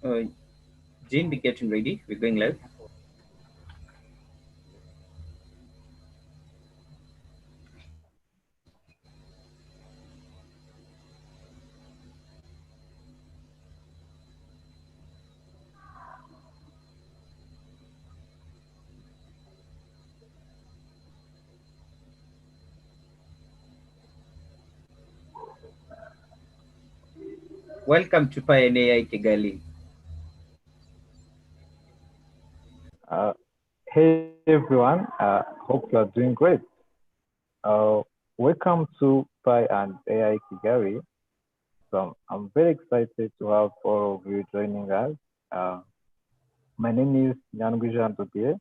Uh, Jane, be getting ready. We're going live. Welcome to Pi and AI Kigali. Hey everyone, hope you are doing great. Uh, Welcome to Pi and AI Kigali. So I'm very excited to have all of you joining us. Uh, my name is Nyangwija Ndobie.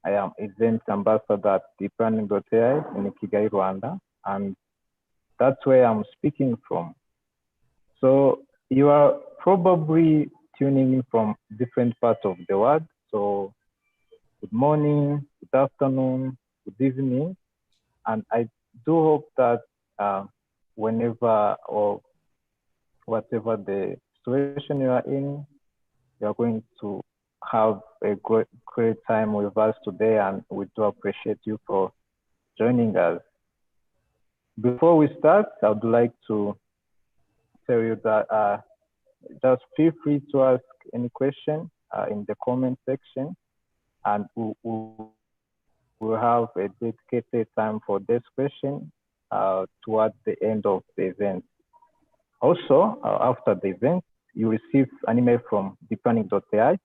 I am event ambassador at deeplearning.ai in Kigali, Rwanda, and that's where I'm speaking from. So you are probably tuning in from different parts of the world. So good morning, good afternoon, good evening. And I do hope that whenever or whatever the situation you are in, you're going to have a great time with us today. And we do appreciate you for joining us. Before we start, I would like to tell you that just feel free to ask any question in the comment section, and we'll have a dedicated time for this question towards the end of the event. Also, after the event, you receive an email from deeplearning.ai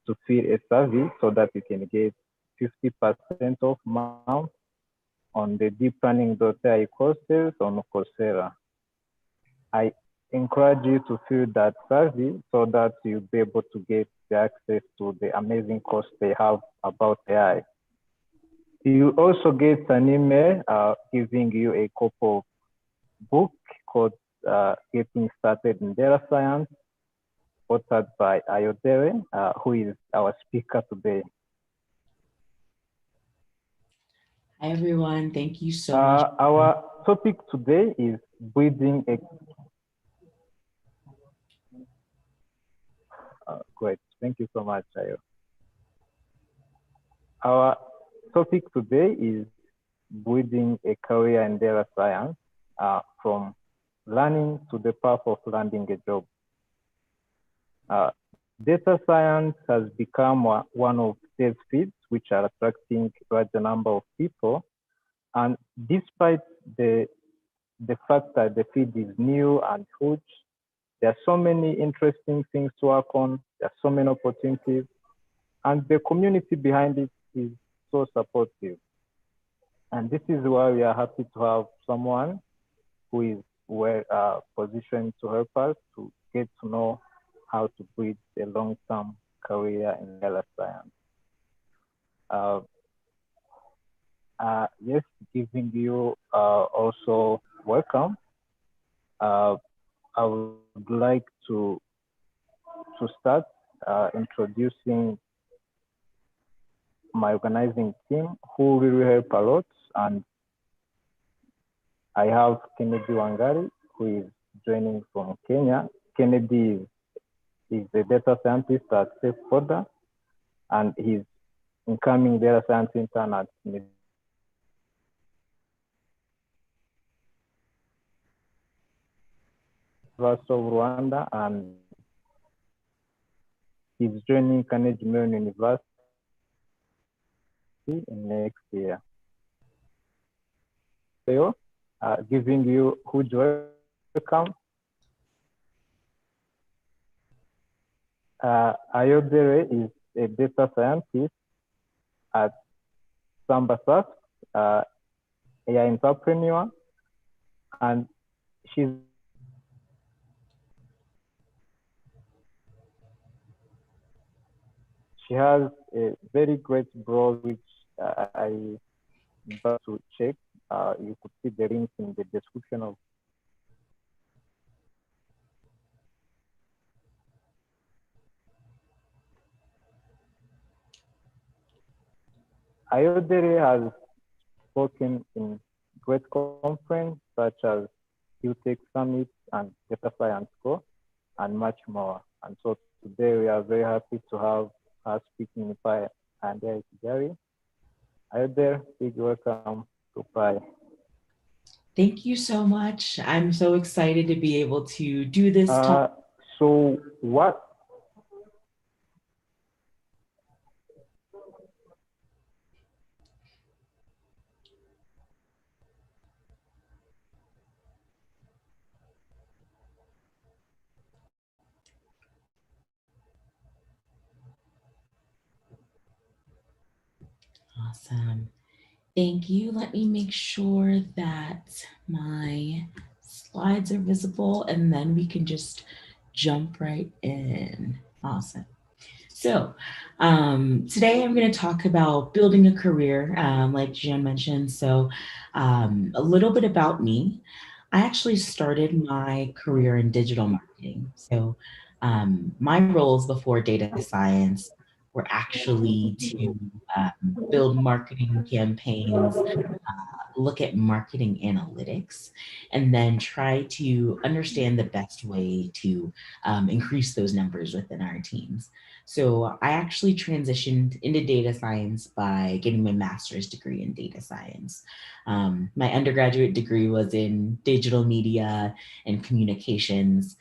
to fill a survey so that you can get 50% off month on the deeplearning.ai courses on Coursera. I encourage you to fill that survey so that you'll be able to get the access to the amazing course they have about AI. You also get an email giving you a copy of book called Getting Started in Data Science, authored by Ayodele, who is our speaker today. Hi, everyone. Thank you so much. Our topic today is building a... Great. Thank you so much, Ayo. Our topic today is building a career in data science from learning to the path of landing a job. Data science has become one of these fields which are attracting a larger number of people. And despite the fact that the field is new and huge, there are so many interesting things to work on. There are so many opportunities, and the community behind it is so supportive. And this is why we are happy to have someone who is well positioned to help us to get to know how to build a long-term career in data science. Yes, giving you also welcome. I would like to start introducing my organizing team who will help a lot. And I have Kennedy Wangari, who is joining from Kenya. Kennedy is a data scientist at SafeFodder, and he's incoming data science intern at University of Rwanda, and he's joining Carnegie Mellon University in next year. So, giving you huge welcome. Ayodele is a data scientist at Sambasoft, AI entrepreneur, and she has a very great blog which I invite to check. You could see the link in the description of. Ayodele has spoken in great conferences such as QTech Summit and Data Science Co, and much more. And so Today we are very happy to have us speaking with Pi and Kigali. Ayodele, big welcome to Pi. Thank you so much. I'm so excited to be able to do this talk. So what? Awesome. Thank you. Let me make sure that my slides are visible and then we can just jump right in. Awesome. So today I'm going to talk about building a career, like Jan mentioned. So a little bit about me. I actually started my career in digital marketing. So my roles before data science were actually to build marketing campaigns, look at marketing analytics, and then try to understand the best way to increase those numbers within our teams. So I actually transitioned into data science by getting my master's degree in data science. My undergraduate degree was in digital media and communications.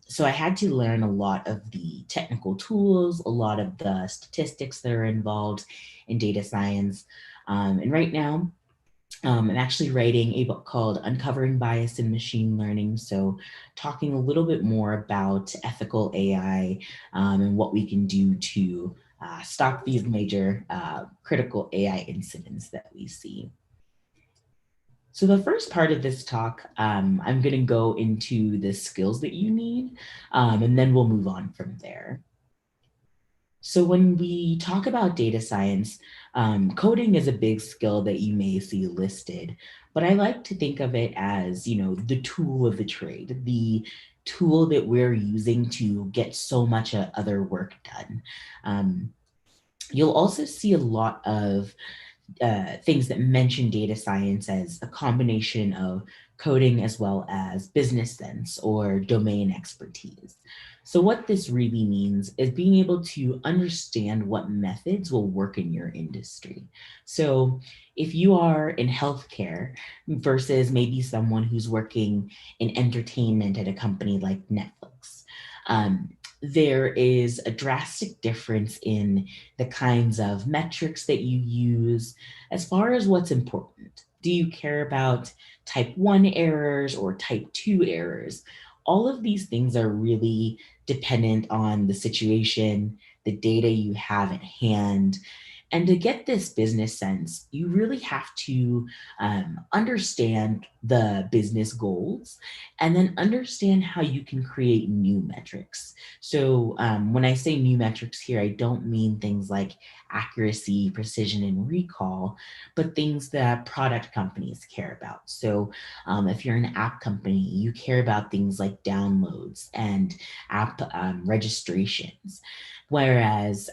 So I had to learn a lot of the technical tools, a lot of the statistics that are involved in data science. And right now, I'm actually writing a book called Uncovering Bias in Machine Learning. So, talking a little bit more about ethical AI and what we can do to stop these major critical AI incidents that we see. So, the first part of this talk, I'm going to go into the skills that you need, and then we'll move on from there. So when we talk about data science, coding is a big skill that you may see listed, but I like to think of it as, the tool of the trade, the tool that we're using to get so much other work done. You'll also see a lot of things that mention data science as a combination of coding as well as business sense or domain expertise. So, what this really means is being able to understand what methods will work in your industry. So, if you are in healthcare versus maybe someone who's working in entertainment at a company like Netflix, um, there is a drastic difference in the kinds of metrics that you use as far as what's important. Do you care about type 1 errors or type 2 errors? All of these things are really dependent on the situation, the data you have at hand. And to get this business sense, you really have to understand the business goals and then understand how you can create new metrics. So when I say new metrics here, I don't mean things like accuracy, precision, and recall, but things that product companies care about. So if you're an app company, you care about things like downloads and app registrations. Whereas,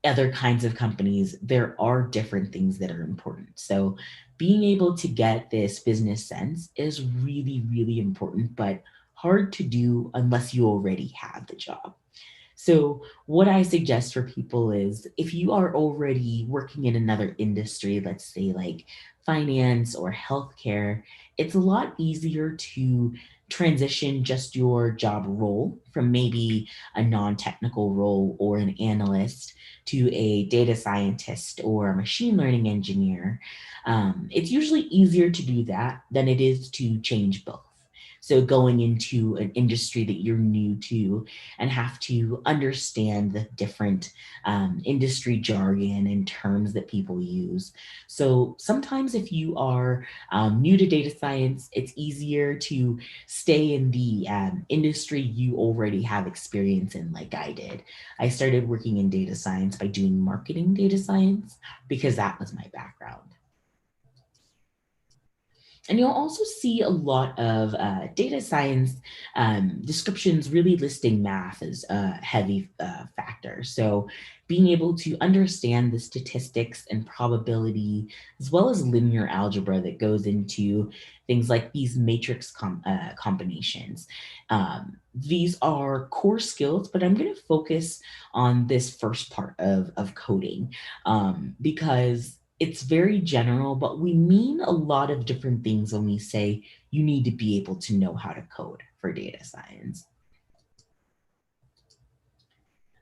other kinds of companies, there are different things that are important. So being able to get this business sense is really, really important, but hard to do unless you already have the job. So, what I suggest for people is if you are already working in another industry, let's say like finance or healthcare, it's a lot easier to transition just your job role from maybe a non technical role or an analyst to a data scientist or a machine learning engineer. It's usually easier to do that than it is to change both. So going into an industry that you're new to and have to understand the different industry jargon and terms that people use. So sometimes if you are new to data science, it's easier to stay in the industry you already have experience in, like I did. I started working in data science by doing marketing data science because that was my background. And you'll also see a lot of data science descriptions really listing math as a heavy factor. So being able to understand the statistics and probability, as well as linear algebra that goes into things like these matrix combinations. These are core skills, but I'm going to focus on this first part of coding because it's very general, but we mean a lot of different things when we say you need to be able to know how to code for data science.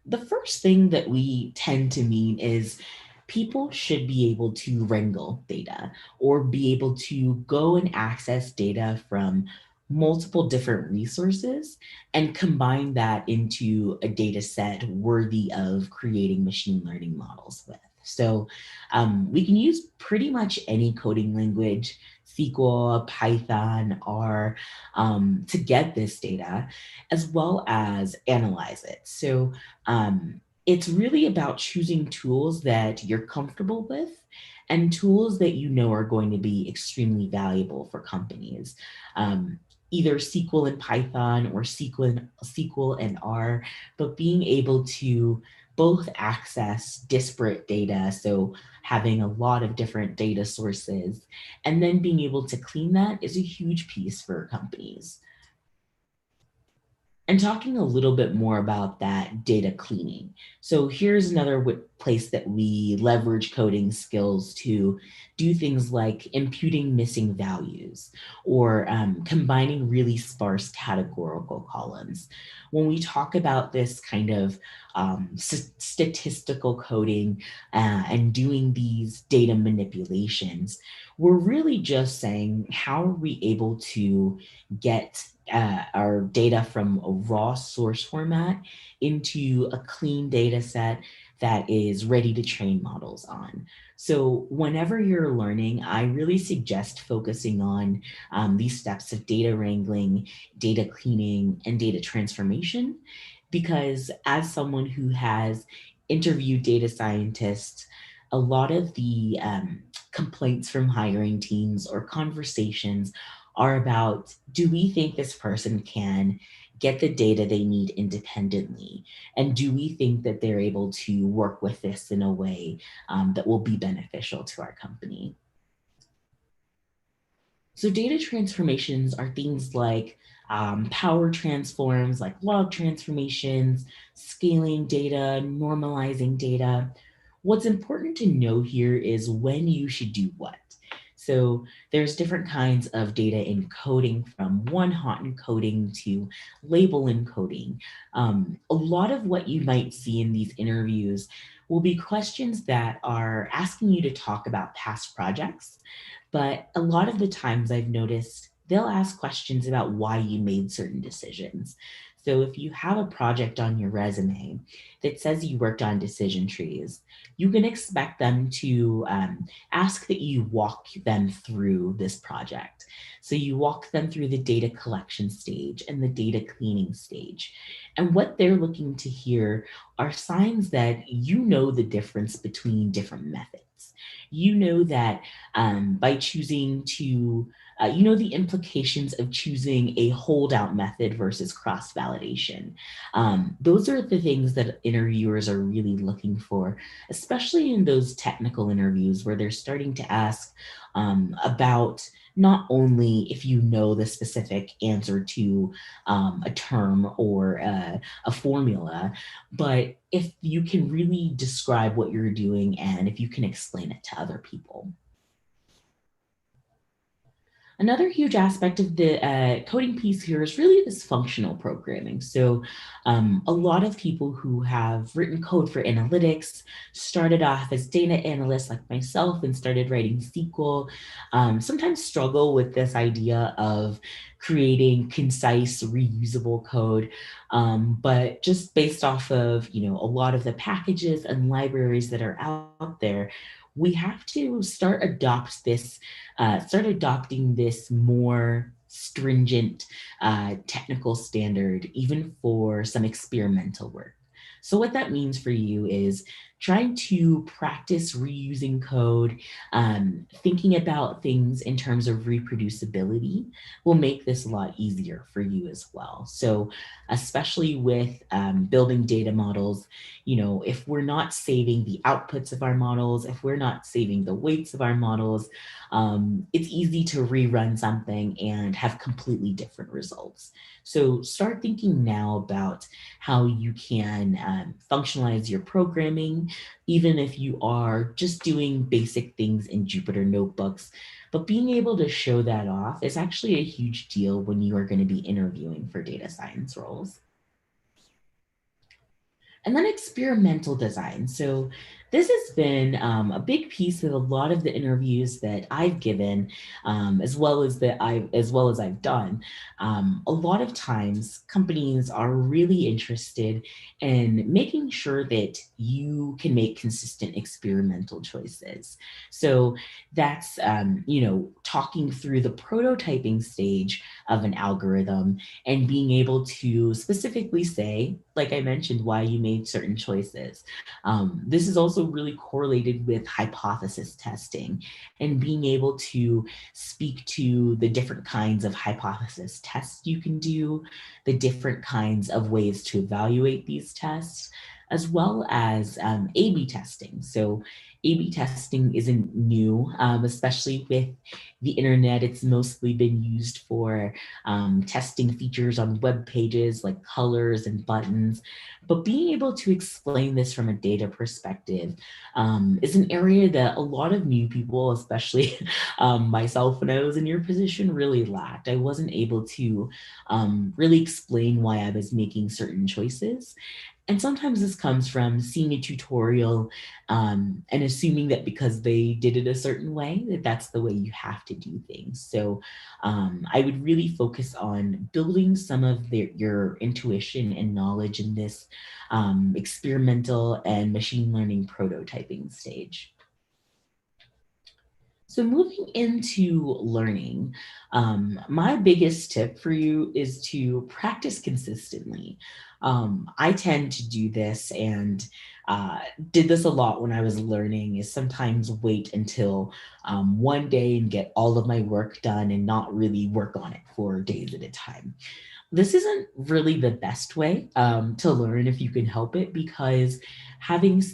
The first thing that we tend to mean is people should be able to wrangle data or be able to go and access data from multiple different resources and combine that into a data set worthy of creating machine learning models with. So we can use pretty much any coding language, SQL, Python, R, to get this data, as well as analyze it. So it's really about choosing tools that you're comfortable with and tools that you know are going to be extremely valuable for companies. Either SQL and Python or SQL and R, but being able to both access disparate data, so having a lot of different data sources, and then being able to clean that is a huge piece for companies. And talking a little bit more about that data cleaning. So here's another place that we leverage coding skills to do things like imputing missing values or combining really sparse categorical columns. When we talk about this kind of statistical coding and doing these data manipulations, we're really just saying, how are we able to get our data from a raw source format into a clean data set that is ready to train models on. So whenever you're learning, I really suggest focusing on these steps of data wrangling, data cleaning, and data transformation, because as someone who has interviewed data scientists, a lot of the complaints from hiring teams or conversations are about, do we think this person can get the data they need independently? And do we think that they're able to work with this in a way that will be beneficial to our company? So data transformations are things like power transforms, like log transformations, scaling data, normalizing data. What's important to know here is when you should do what. So there's different kinds of data encoding, from one hot encoding to label encoding. A lot of what you might see in these interviews will be questions that are asking you to talk about past projects, but a lot of the times I've noticed they'll ask questions about why you made certain decisions. So if you have a project on your resume that says you worked on decision trees, you can expect them to ask that you walk them through this project. So you walk them through the data collection stage and the data cleaning stage. And what they're looking to hear are signs that you know the difference between different methods. You know that by choosing to, you know, the implications of choosing a holdout method versus cross validation. Those are the things that interviewers are really looking for, especially in those technical interviews where they're starting to ask about not only if you know the specific answer to a term or a formula, but if you can really describe what you're doing and if you can explain it to other people. Another huge aspect of the coding piece here is really this functional programming. So a lot of people who have written code for analytics started off as data analysts like myself and started writing SQL, sometimes struggle with this idea of creating concise, reusable code. But just based off of, you know, a lot of the packages and libraries that are out there, we have to start adopting this more stringent technical standard, even for some experimental work. So what that means for you is trying to practice reusing code, thinking about things in terms of reproducibility will make this a lot easier for you as well. So, especially with building data models, if we're not saving the outputs of our models, if we're not saving the weights of our models, it's easy to rerun something and have completely different results. So start thinking now about how you can functionalize your programming, even if you are just doing basic things in Jupyter notebooks. But being able to show that off is actually a huge deal when you are going to be interviewing for data science roles. And then experimental design. So this has been a big piece of a lot of the interviews that I've given, as well as I've done. A lot of times, companies are really interested in making sure that you can make consistent experimental choices. So that's talking through the prototyping stage of an algorithm and being able to specifically say, like I mentioned, why you made certain choices. This is also really correlated with hypothesis testing and being able to speak to the different kinds of hypothesis tests you can do, the different kinds of ways to evaluate these tests, as well as A/B testing. So A/B testing isn't new, especially with the internet. It's mostly been used for testing features on web pages like colors and buttons. But being able to explain this from a data perspective is an area that a lot of new people, especially myself when I was in your position, really lacked. I wasn't able to really explain why I was making certain choices. And sometimes this comes from seeing a tutorial and assuming that because they did it a certain way, that that's the way you have to do things. So I would really focus on building some of your intuition and knowledge in this experimental and machine learning prototyping stage. So moving into learning, my biggest tip for you is to practice consistently. I tend to do this and uh, did this a lot when I was learning is sometimes wait until one day and get all of my work done and not really work on it for days at a time. This isn't really the best way to learn if you can help it, because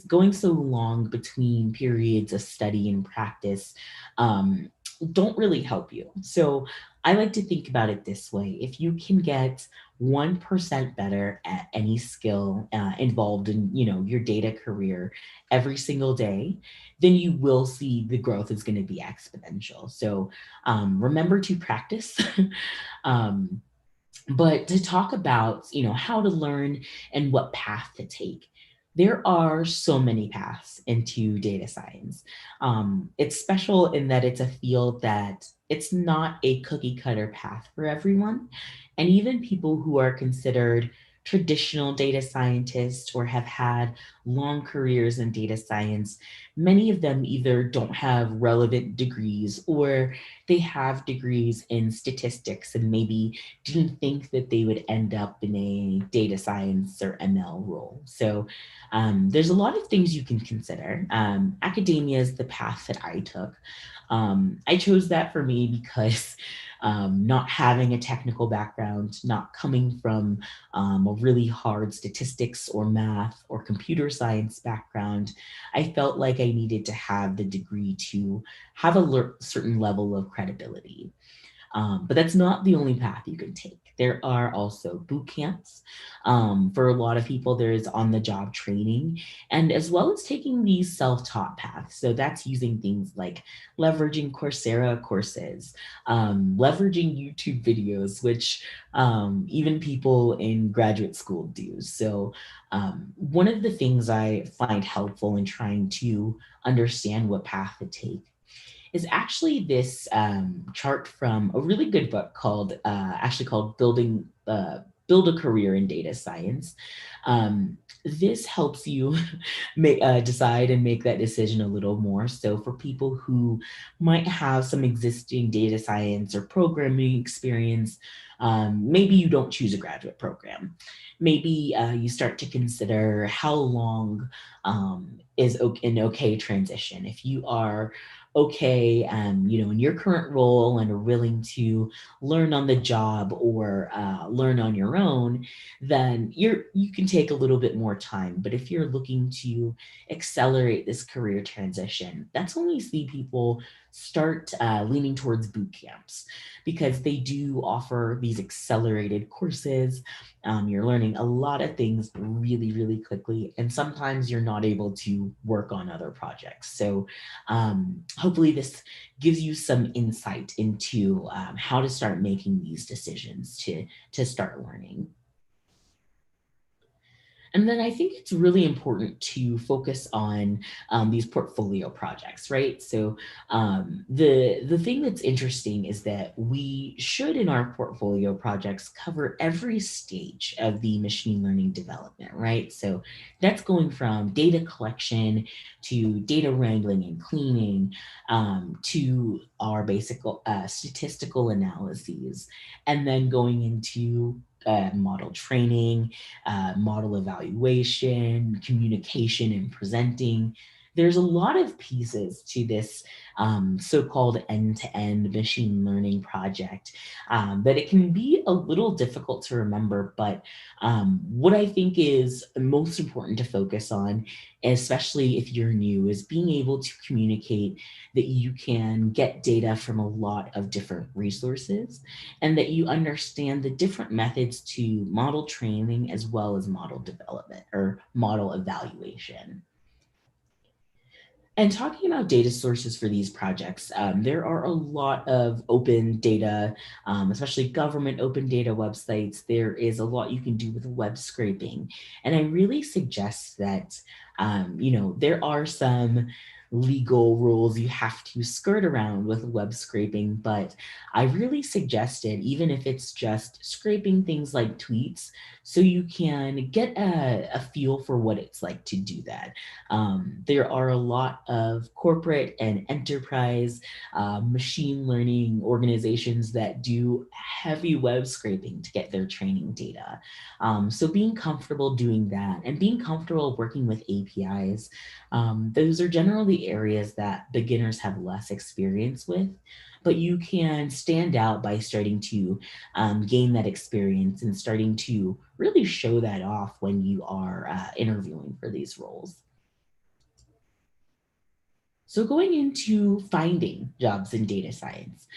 going so long between periods of study and practice um, don't really help you. So I like to think about it this way: if you can get 1% better at any skill involved in your data career every single day, then you will see the growth is going to be exponential. So remember to practice. um, but to talk about how to learn and what path to take, there are so many paths into data science. It's special in that it's a field that it's not a cookie cutter path for everyone. And even people who are considered traditional data scientists or have had long careers in data science, many of them either don't have relevant degrees or they have degrees in statistics and maybe didn't think that they would end up in a data science or ML role. So there's a lot of things you can consider. Academia is the path that I took. I chose that for me because not having a technical background, not coming from a really hard statistics or math or computer science background, I felt like I needed to have the degree to have a certain level of credibility. But that's not the only path you can take. There are also boot camps. For a lot of people, there is on the job training, and as well as taking these self taught paths. So that's using things like leveraging Coursera courses, leveraging YouTube videos, which even people in graduate school do. So, one of the things I find helpful in trying to understand what path to take is actually this chart from a really good book called Building. build a career in data science. This helps you decide and make that decision a little more. So for people who might have some existing data science or programming experience, maybe you don't choose a graduate program. Maybe you start to consider how long is an okay transition. If you are okay, in your current role and are willing to learn on the job or learn on your own, then you can take a little bit more time. But if you're looking to accelerate this career transition, that's when we see people start leaning towards boot camps, because they do offer these accelerated courses. You're learning a lot of things really, really quickly, and sometimes you're not able to work on other projects. So hopefully this gives you some insight into how to start making these decisions to start learning. And then I think it's really important to focus on these portfolio projects, right? So the thing that's interesting is that we should, in our portfolio projects, cover every stage of the machine learning development, right? So that's going from data collection to data wrangling and cleaning, to our basic statistical analyses, and then going into model training, model evaluation, communication, and presenting. There's a lot of pieces to this so-called end-to-end machine learning project that it can be a little difficult to remember. But what I think is most important to focus on, especially if you're new, is being able to communicate that you can get data from a lot of different resources, and that you understand the different methods to model training as well as model development or model evaluation. And talking about data sources for these projects, there are a lot of open data, especially government open data websites. There is a lot you can do with web scraping. And I really suggest that, there are some legal rules you have to skirt around with web scraping, but I really suggest it, even if it's just scraping things like tweets, so you can get a feel for what it's like to do that. There are a lot of corporate and enterprise machine learning organizations that do heavy web scraping to get their training data. So being comfortable doing that and being comfortable working with APIs, those are generally areas that beginners have less experience with, but you can stand out by starting to gain that experience and starting to really show that off when you are interviewing for these roles. So going into finding jobs in data science,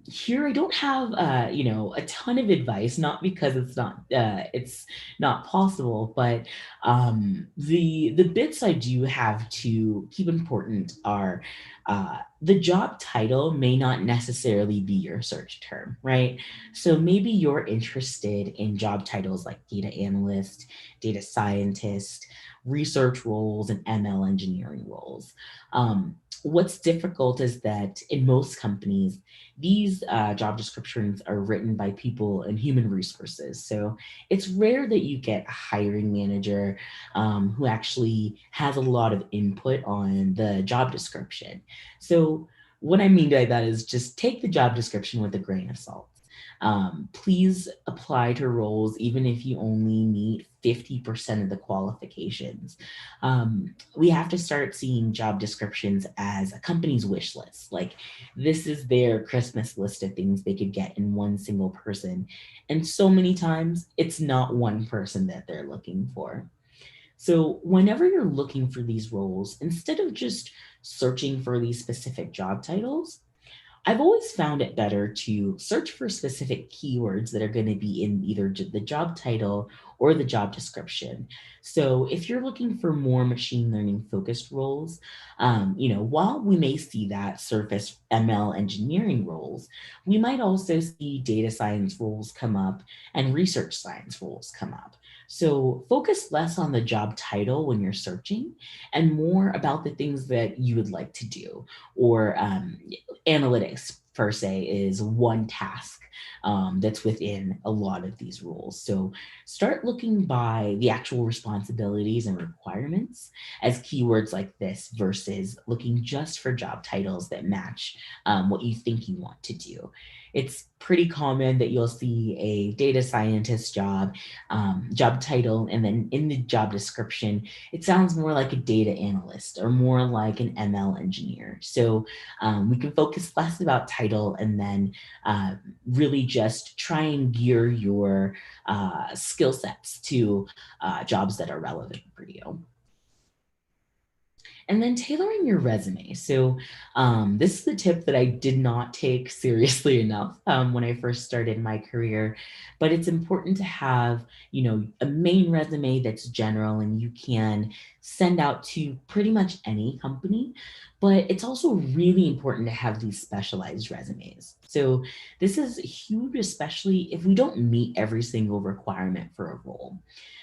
here I don't have a ton of advice, not because it's not possible, but the bits I do have to keep important are the job title may not necessarily be your search term, right? So maybe you're interested in job titles like data analyst, data scientist, research roles, and ML engineering roles. What's difficult is that in most companies, these job descriptions are written by people in human resources. So it's rare that you get a hiring manager who actually has a lot of input on the job description. So what I mean by that is just take the job description with a grain of salt. Please apply to roles even if you only meet 50% of the qualifications. We have to start seeing job descriptions as a company's wish list. Like, this is their Christmas list of things they could get in one single person. And so many times it's not one person that they're looking for. So whenever you're looking for these roles, instead of just searching for these specific job titles, I've always found it better to search for specific keywords that are going to be in either the job title or the job description. So if you're looking for more machine learning focused roles, while we may see that surface ML engineering roles, we might also see data science roles come up and research science roles come up. So focus less on the job title when you're searching and more about the things that you would like to do, or analytics per se is one task. that's within a lot of these roles. So start looking by the actual responsibilities and requirements as keywords like this versus looking just for job titles that match what you think you want to do. It's pretty common that you'll see a data scientist job title, and then in the job description, it sounds more like a data analyst or more like an ML engineer. So we can focus less about title and then really just try and gear your skill sets to jobs that are relevant for you. And then tailoring your resume. So this is the tip that I did not take seriously enough when I first started my career, but it's important to have, a main resume that's general and you can send out to pretty much any company. But it's also really important to have these specialized resumes. So this is huge, especially if we don't meet every single requirement for a role.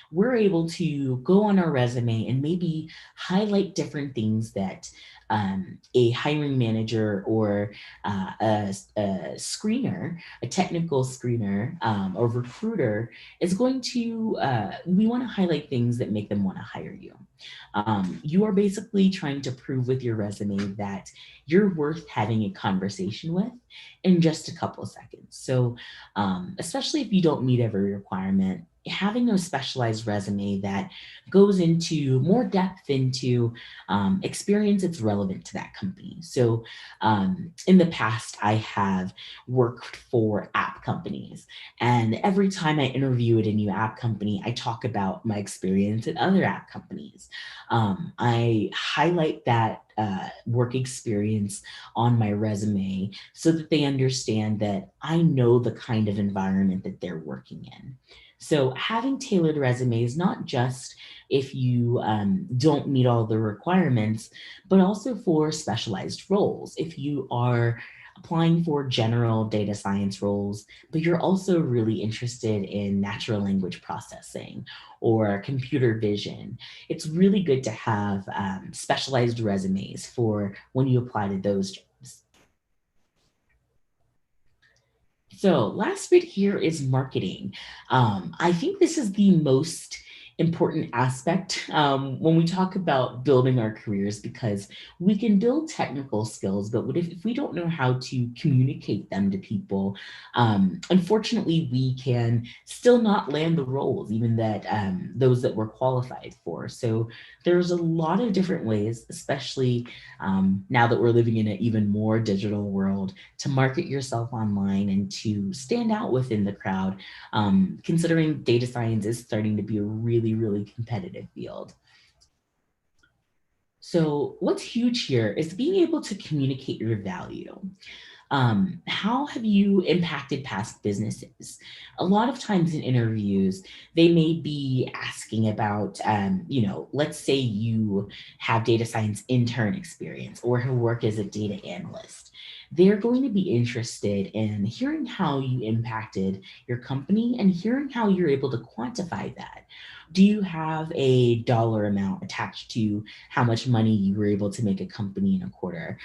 We're able to go on our resume and maybe highlight different things that a hiring manager or a screener, a technical screener or recruiter is going to, we want to highlight things that make them want to hire you. You are basically trying to prove with your resume that you're worth having a conversation with in just a couple of seconds. So, especially if you don't meet every requirement, having a specialized resume that goes into more depth into experience that's relevant to that company. So, in the past, I have worked for app companies, and every time I interview at a new app company, I talk about my experience at other app companies. I highlight that work experience on my resume so that they understand that I know the kind of environment that they're working in. So having tailored resumes, not just if you don't meet all the requirements, but also for specialized roles. If you are applying for general data science roles, but you're also really interested in natural language processing or computer vision, it's really good to have specialized resumes for when you apply to those jobs. So last bit here is marketing. I think this is the most important aspect when we talk about building our careers, because we can build technical skills, but what if we don't know how to communicate them to people? Unfortunately, we can still not land the roles, even that those that we're qualified for. So there's a lot of different ways, especially now that we're living in an even more digital world, to market yourself online and to stand out within the crowd, considering data science is starting to be a really, really competitive field. So what's huge here is being able to communicate your value. How have you impacted past businesses? A lot of times in interviews, they may be asking about, let's say you have data science intern experience or who work as a data analyst. They're going to be interested in hearing how you impacted your company and hearing how you're able to quantify that. Do you have a dollar amount attached to how much money you were able to make a company in a quarter?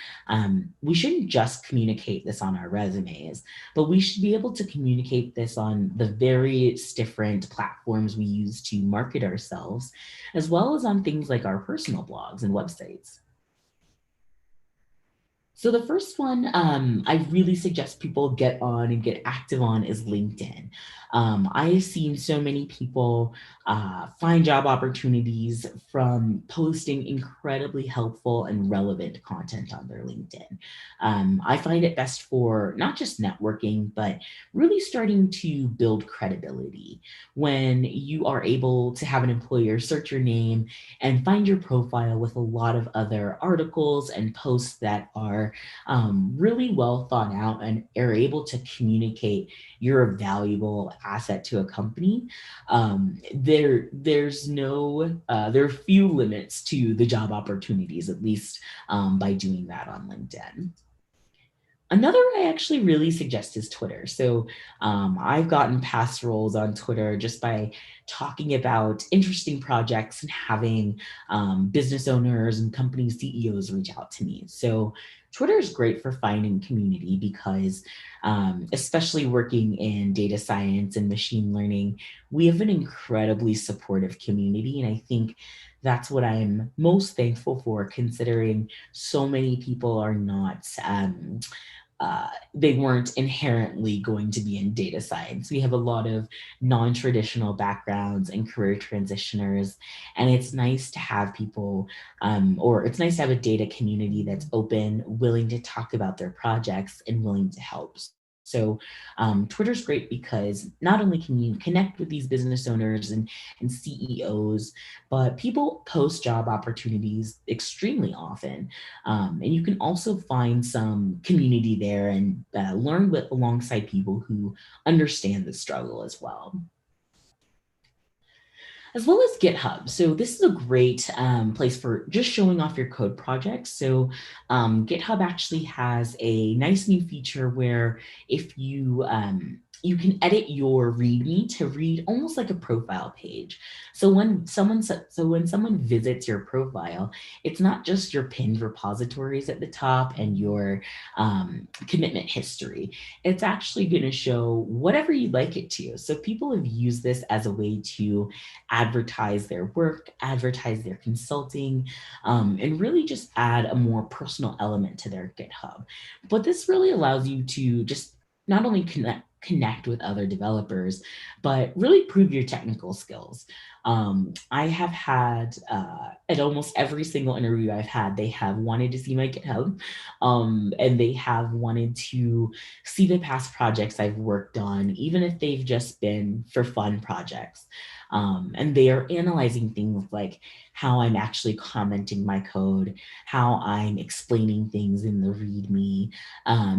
We shouldn't just communicate this on our resumes, but we should be able to communicate this on the various different platforms we use to market ourselves, as well as on things like our personal blogs and websites. So the first one I really suggest people get on and get active on is LinkedIn. I've seen so many people find job opportunities from posting incredibly helpful and relevant content on their LinkedIn. I find it best for not just networking, but really starting to build credibility. When you are able to have an employer search your name and find your profile with a lot of other articles and posts that are really well thought out and are able to communicate you're a valuable asset to a company, there are few limits to the job opportunities, at least by doing that on LinkedIn. Another I actually really suggest is Twitter. So I've gotten past roles on Twitter just by talking about interesting projects and having business owners and company CEOs reach out to me. So Twitter is great for finding community because, especially working in data science and machine learning, we have an incredibly supportive community. And I think that's what I'm most thankful for, considering so many people are not. They weren't inherently going to be in data science. We have a lot of non-traditional backgrounds and career transitioners, and it's nice to have people, or it's nice to have a data community that's open, willing to talk about their projects, and willing to help. So Twitter's great because not only can you connect with these business owners and CEOs, but people post job opportunities extremely often. And you can also find some community there and learn with alongside people who understand the struggle as well. As well as GitHub. So this is a great place for just showing off your code projects. So GitHub actually has a nice new feature where if you can edit your README to read almost like a profile page. So when someone visits your profile, it's not just your pinned repositories at the top and your commitment history. It's actually going to show whatever you'd like it to. So people have used this as a way to advertise their work, advertise their consulting, and really just add a more personal element to their GitHub. But this really allows you to just not only connect with other developers, but really prove your technical skills. I have had at almost every single interview I've had, they have wanted to see my GitHub, and they have wanted to see the past projects I've worked on, even if they've just been for fun projects. And they are analyzing things like how I'm actually commenting my code, how I'm explaining things in the README,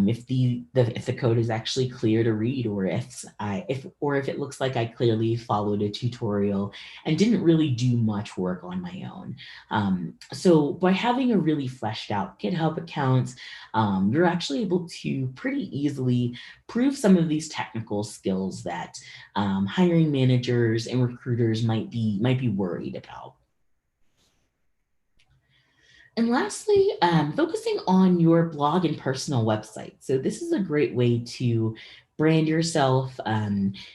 if the code is actually clear to read, or if it looks like I clearly followed a tutorial and didn't really do much work on my own. So by having a really fleshed out GitHub account, you're actually able to pretty easily prove some of these technical skills that hiring managers and recruiters might be worried about. And lastly, focusing on your blog and personal website. So this is a great way to brand yourself,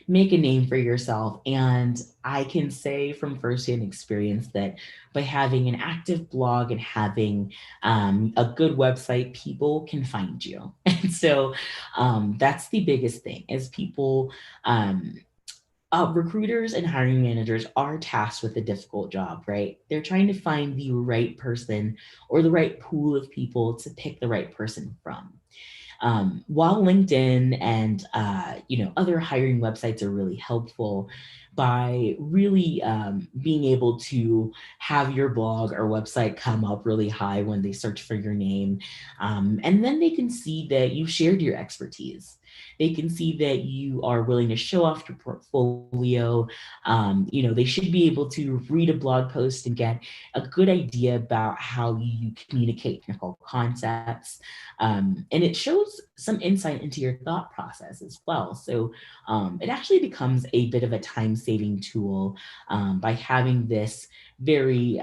make a name for yourself. And I can say from firsthand experience that by having an active blog and having a good website, people can find you. And so that's the biggest thing is people, recruiters and hiring managers are tasked with a difficult job, right? They're trying to find the right person or the right pool of people to pick the right person from. While LinkedIn and other hiring websites are really helpful by really being able to have your blog or website come up really high when they search for your name, and then they can see that you shared your expertise. They can see that you are willing to show off your portfolio. They should be able to read a blog post and get a good idea about how you communicate technical concepts. And it shows some insight into your thought process as well. So it actually becomes a bit of a time-saving tool by having this very,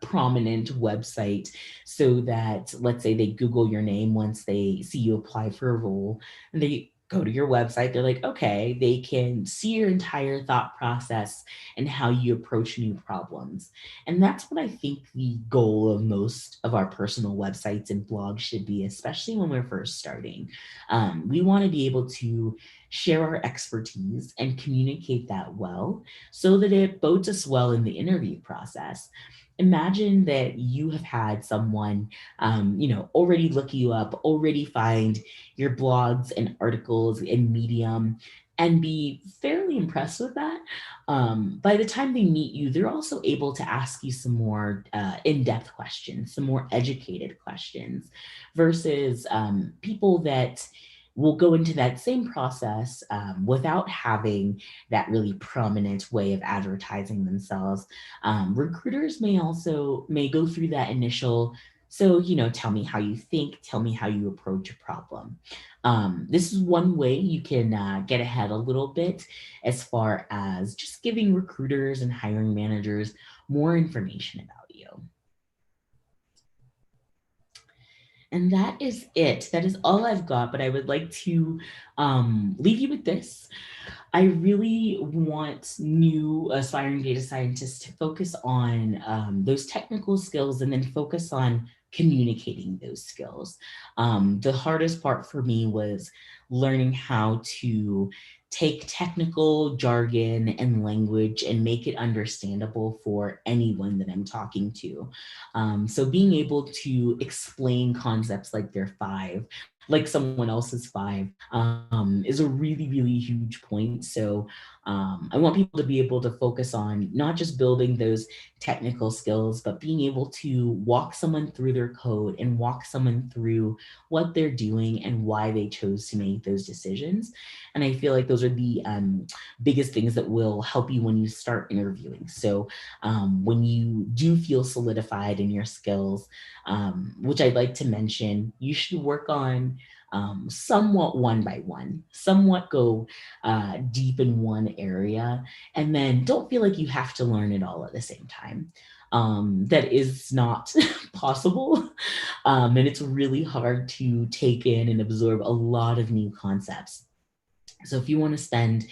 prominent website, so that let's say they Google your name once they see you apply for a role, and they go to your website, they're like, okay, they can see your entire thought process and how you approach new problems. And that's what I think the goal of most of our personal websites and blogs should be, especially when we're first starting. We want to be able to share our expertise and communicate that well so that it bodes us well in the interview process. Imagine that you have had someone, already look you up, already find your blogs and articles in Medium and be fairly impressed with that. By the time they meet you, they're also able to ask you some more in-depth questions, some more educated questions, versus people that will go into that same process without having that really prominent way of advertising themselves. Recruiters may go through that initial, so, tell me how you think, tell me how you approach a problem. This is one way you can get ahead a little bit as far as just giving recruiters and hiring managers more information about you. And that is it. That is all I've got. But I would like to leave you with this. I really want new aspiring data scientists to focus on those technical skills and then focus on communicating those skills. The hardest part for me was learning how to take technical jargon and language and make it understandable for anyone that I'm talking to. So being able to explain concepts like they're five, like someone else's five, is a really, really huge point. So I want people to be able to focus on not just building those technical skills, but being able to walk someone through their code and walk someone through what they're doing and why they chose to make those decisions. And I feel like those are the biggest things that will help you when you start interviewing. So when you do feel solidified in your skills, which I'd like to mention, you should work on somewhat one by one, somewhat go deep in one area, and then don't feel like you have to learn it all at the same time. That is not possible. And it's really hard to take in and absorb a lot of new concepts. So if you want to spend,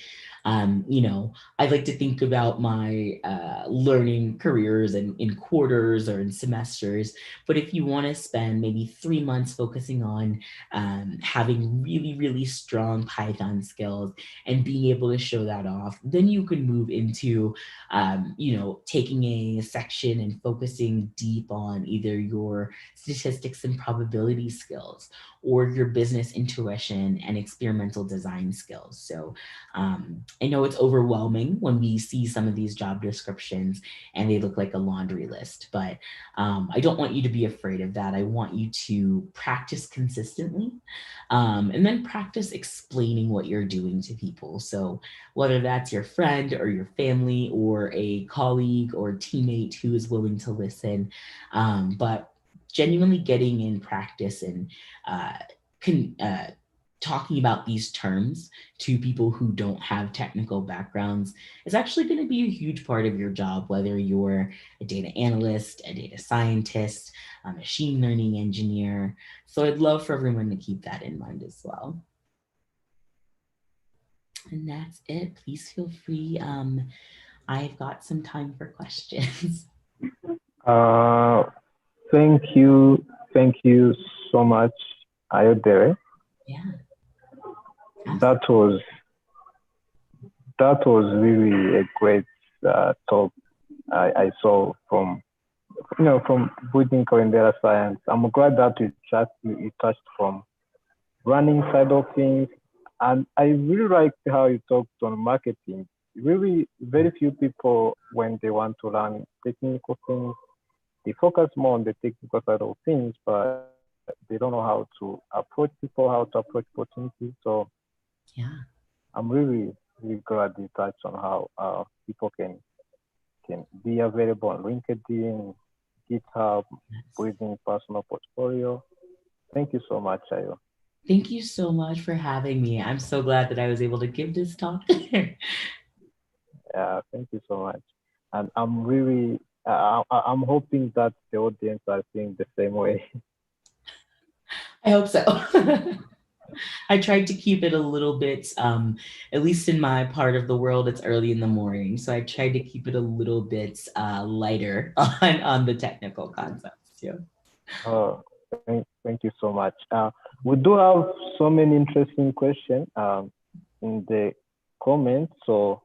I'd like to think about my learning careers in quarters or in semesters. But if you want to spend maybe 3 months focusing on having really, really strong Python skills and being able to show that off, then you can move into, taking a section and focusing deep on either your statistics and probability skills or your business intuition and experimental design skills. So I know it's overwhelming when we see some of these job descriptions and they look like a laundry list, but I don't want you to be afraid of that. I want you to practice consistently and then practice explaining what you're doing to people. So whether that's your friend or your family or a colleague or teammate who is willing to listen, but genuinely getting in practice and uh, con- uh, talking about these terms to people who don't have technical backgrounds is actually going to be a huge part of your job, whether you're a data analyst, a data scientist, a machine learning engineer. So I'd love for everyone to keep that in mind as well. And that's it. Please feel free. I've got some time for questions. Uh, thank you so much, Ayodele. Yeah. That was really a great talk I saw from from building current data science. I'm glad that you touched from running side of things, and I really liked how you talked on marketing. Really, very few people when they want to learn technical things, they focus more on the technical side of things, but they don't know how to approach people, how to approach opportunities. So Yeah. I'm really glad you touched on how people can be available on LinkedIn, GitHub, Yes. building personal portfolio. Thank you so much, Ayo. Thank you so much for having me. I'm so glad that I was able to give this talk. Yeah, thank you so much. And I'm hoping that the audience are seeing the same way. I hope so. I tried to keep it a little bit, at least in my part of the world, it's early in the morning. So I tried to keep it a little bit lighter on the technical concepts. Yeah. Oh, thank you so much. We do have so many interesting questions in the comments. So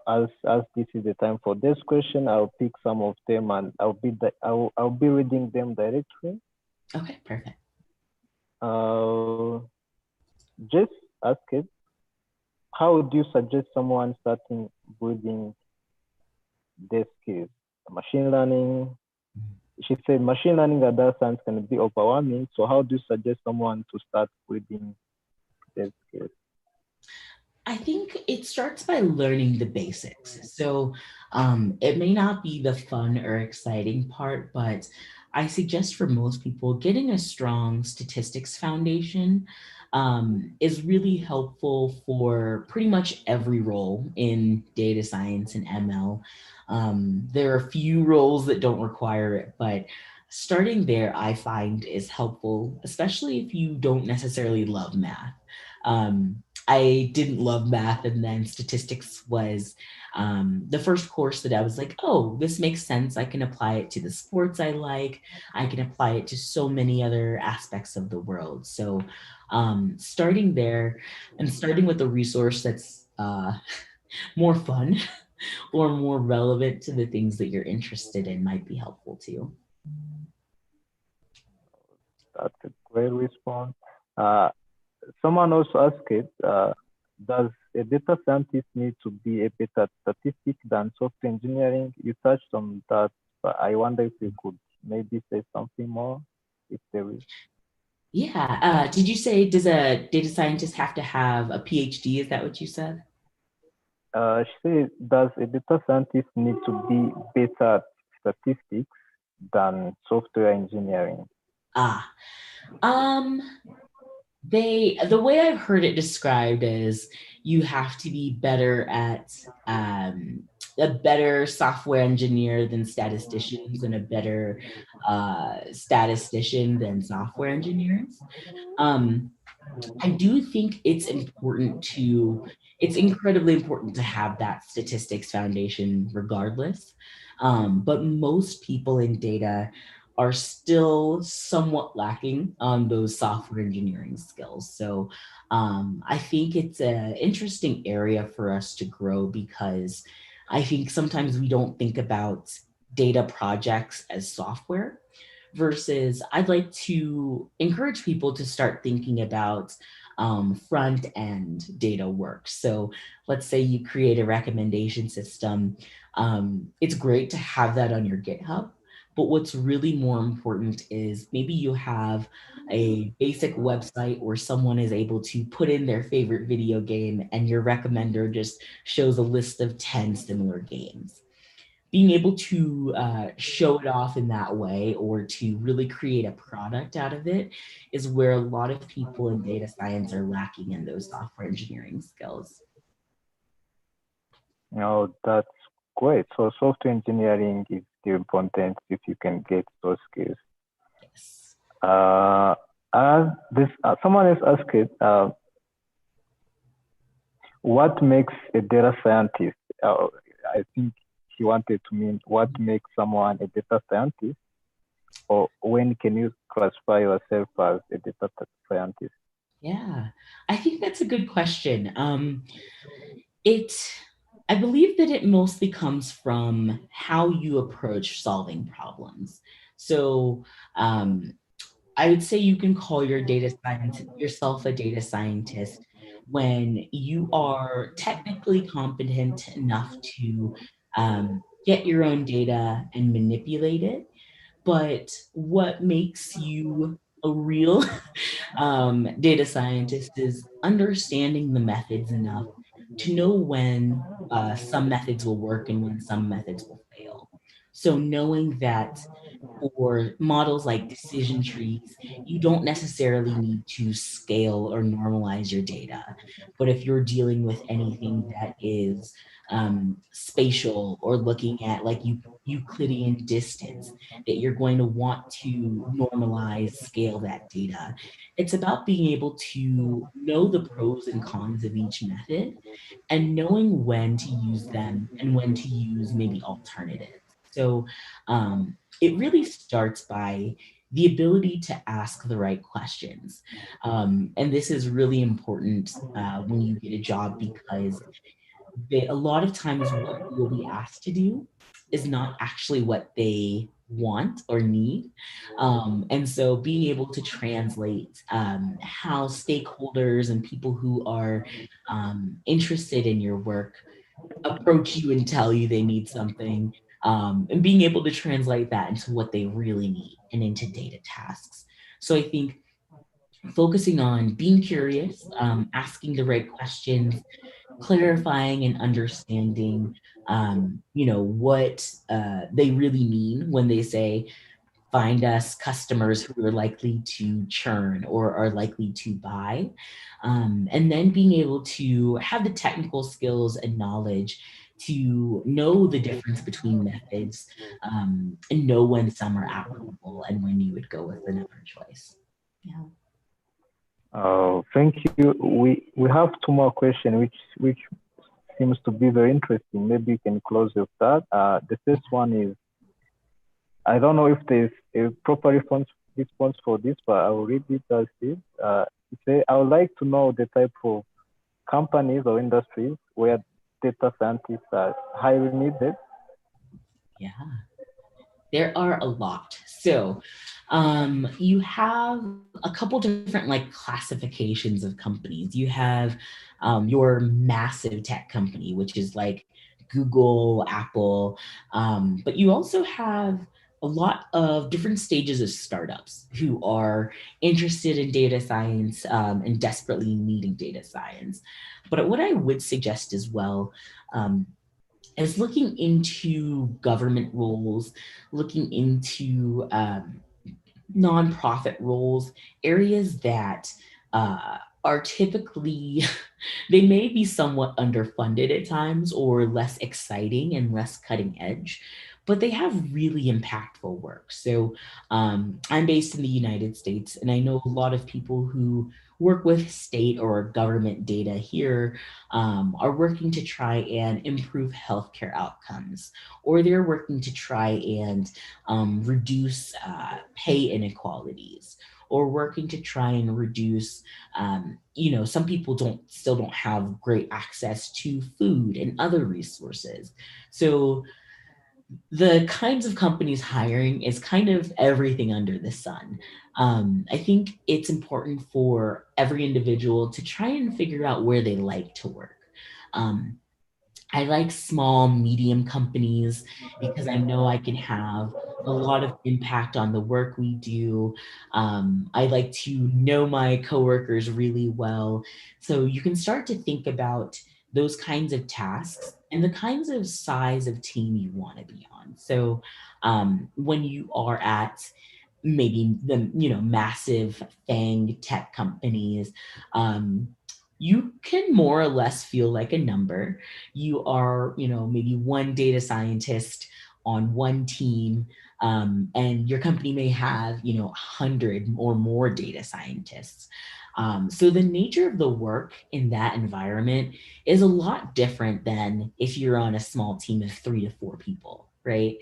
as this is the time for this question, I'll pick some of them and I'll be reading them directly. Okay, perfect. Uh, just ask it. How would you suggest someone starting building their skills? Machine learning. She said machine learning and data science can be overwhelming. So how do you suggest someone to start building their skills? I think it starts by learning the basics. So it may not be the fun or exciting part, but I suggest for most people getting a strong statistics foundation is really helpful for pretty much every role in data science and ML. There are a few roles that don't require it, but starting there, I find is helpful, especially if you don't necessarily love math. I didn't love math, and then statistics was the first course that I was like, oh, this makes sense. I can apply it to the sports I like. I can apply it to so many other aspects of the world. So, starting there and starting with a resource that's more fun or more relevant to the things that you're interested in might be helpful too. That's a great response. Uh, Someone also asked it, does a data scientist need to be a better statistic than software engineering? You touched on that, but I wonder if you could maybe say something more, if there is. Yeah. Did you say, does a data scientist have to have a PhD? Is that what you said? She said, does a data scientist need to be better at statistics than software engineering? Ah, um, the way I've heard it described is you have to be better at a better software engineer than statisticians and a better statistician than software engineers. Um, I do think it's incredibly important to have that statistics foundation regardless. But most people in data are still somewhat lacking on those software engineering skills. So I think it's an interesting area for us to grow because I think sometimes we don't think about data projects as software versus I'd like to encourage people to start thinking about front end data work. So let's say you create a recommendation system. It's great to have that on your GitHub. But what's really more important is maybe you have a basic website where someone is able to put in their favorite video game and your recommender just shows a list of 10 similar games. Being able to show it off in that way or to really create a product out of it is where a lot of people in data science are lacking in those software engineering skills. That's great. So software engineering is still important if you can get those skills. Yes. Someone else asked it, what makes a data scientist? I think he wanted to mean what makes someone a data scientist, or when can you classify yourself as a data scientist? Yeah, I think that's a good question. It, I believe that it mostly comes from how you approach solving problems. So, um, I would say you can call yourself a data scientist when you are technically competent enough to get your own data and manipulate it. But what makes you a real data scientist is understanding the methods enough to know when some methods will work and when some methods will fail. So knowing that for models like decision trees, you don't necessarily need to scale or normalize your data. But if you're dealing with anything that is spatial or looking at like Euclidean distance, that you're going to want to normalize, scale that data. It's about being able to know the pros and cons of each method and knowing when to use them and when to use maybe alternatives. So it really starts by the ability to ask the right questions. And this is really important when you get a job because a lot of times what you will be asked to do is not actually what they want or need. And so being able to translate how stakeholders and people who are interested in your work approach you and tell you they need something, and being able to translate that into what they really need and into data tasks. So I think focusing on being curious, asking the right questions, clarifying and understanding, what they really mean when they say, find us customers who are likely to churn or are likely to buy. And then being able to have the technical skills and knowledge to know the difference between methods, and know when some are applicable and when you would go with another choice. Yeah. Thank you. We have two more questions, which seems to be very interesting. Maybe you can close with that. The first one is, I don't know if there's a proper response for this, but I will read it as this. Say, I would like to know the type of companies or industries where data scientists are highly needed. Yeah. There are a lot. So you have a couple different like classifications of companies. You have your massive tech company, which is like Google, Apple, but you also have a lot of different stages of startups who are interested in data science, and desperately needing data science. But what I would suggest as well, is looking into government roles, looking into nonprofit roles, areas that are typically, they may be somewhat underfunded at times or less exciting and less cutting edge, but they have really impactful work. So I'm based in the United States, and I know a lot of people who work with state or government data here are working to try and improve healthcare outcomes, or they're working to try and reduce pay inequalities, or working to try and reduce, some people still don't have great access to food and other resources. So the kinds of companies hiring is kind of everything under the sun. I think it's important for every individual to try and figure out where they like to work. Um, I like small, medium companies because I know I can have a lot of impact on the work we do. I like to know my coworkers really well. So you can start to think about those kinds of tasks and the kinds of size of team you want to be on. So when you are at maybe the massive FANG tech companies, you can more or less feel like a number. You are, maybe one data scientist on one team, and your company may have, 100 or more data scientists. So the nature of the work in that environment is a lot different than if you're on a small team of 3 to 4 people, right?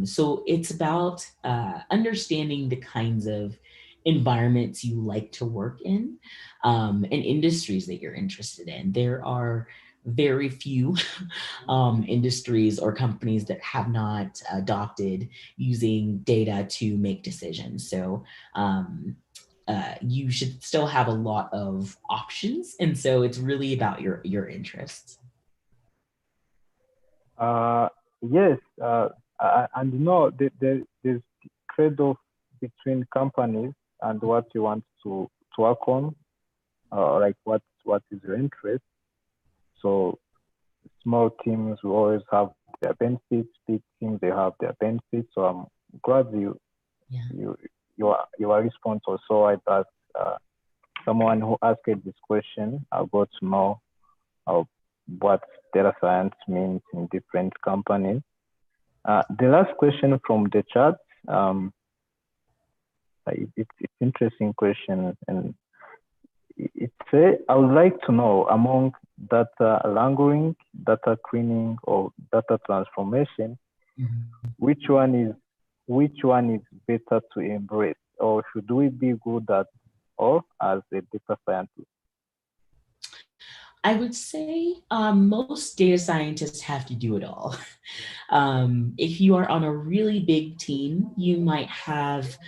So it's about understanding the kinds of environments you like to work in, and industries that you're interested in. There are very few industries or companies that have not adopted using data to make decisions. So you should still have a lot of options. And so it's really about your interests. Yes, and there's trade-off between companies and what you want to work on, like what is your interest. So small teams will always have their benefits. Big teams, they have their benefits. So I'm glad your response also I that someone who asked this question got to know what data science means in different companies. The last question from the chat, it's interesting question, and it say, I would like to know among data wrangling, data cleaning, or data transformation, which one is better to embrace, or should we be good at all as a data scientist? I would say most data scientists have to do it all. If you are on a really big team, you might have